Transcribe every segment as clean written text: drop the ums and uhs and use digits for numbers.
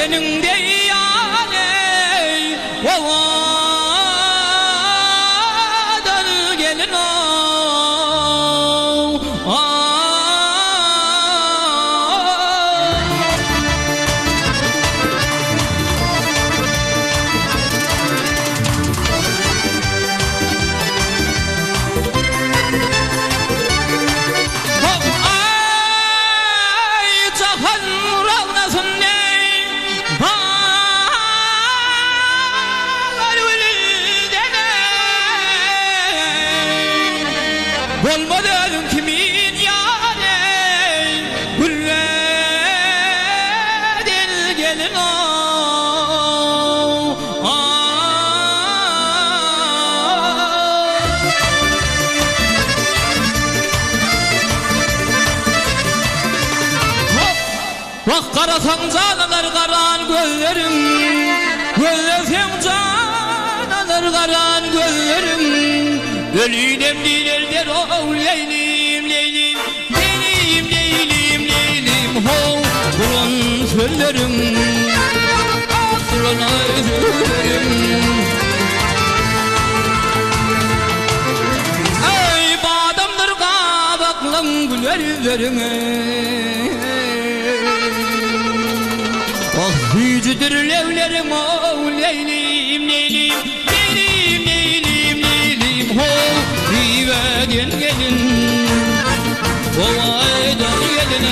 senin de yani ovadan gelin o. Olmadan kimin yani Gülvedil gelin o. Bak karasan canalar karan gözlerim, gözlesem canalar karan gözlerim. Ölüydem dilerler o leylim leylim leylim leylim leylim ho. Kur'an söylerim, Kur'an söylerim. Ey badamdır kabaklan güler üzerine. Ah yücüdür levlerim o leylim leylim leylim leylim leylim ho. Rive'den gelin ovaydan gelin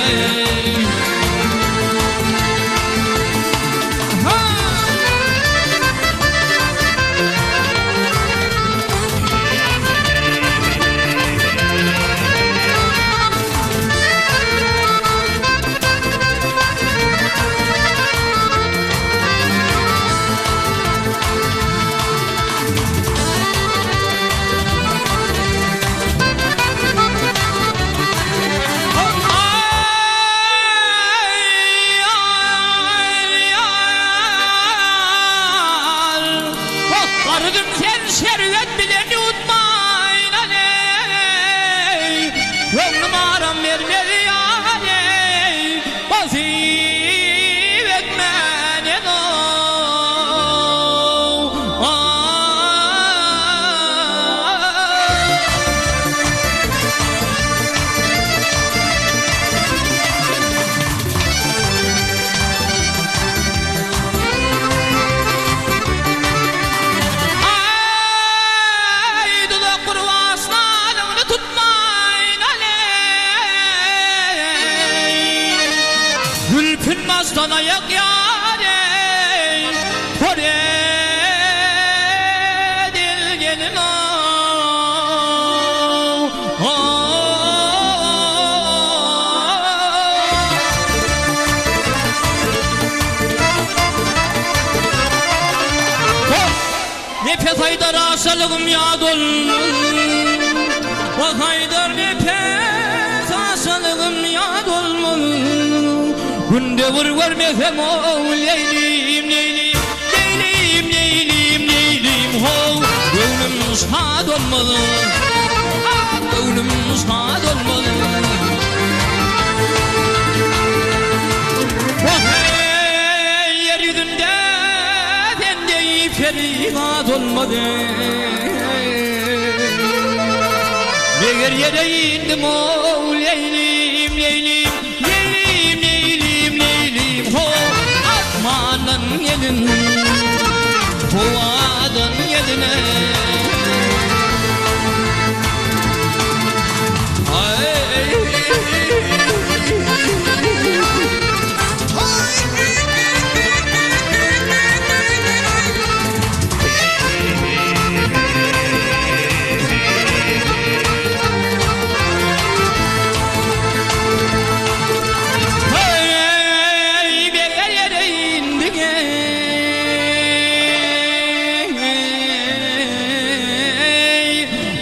şervet bileni unutmayın aley. Gönlüm aram vermez yani basip etmenin o. Gülpünmezden ayak yâre Koredil gelin o. Nefes Haydar aşalığım ya dolmuş. Bak Haydar nefes aşalığım ya dolmuş. Günde vur vermesem o leylim leylim leylim leylim leylim ho. Gönlüm şad olmalı, gönlüm şad olmalı. Oh hey yeryüzünde sende feryat olmadı. Meğer yere indim o leylim leylim leylim leylim leylim ho. Atmadan gelin kovadan geline.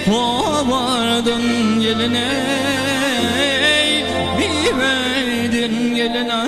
Kovardın geline, bir verdin geline.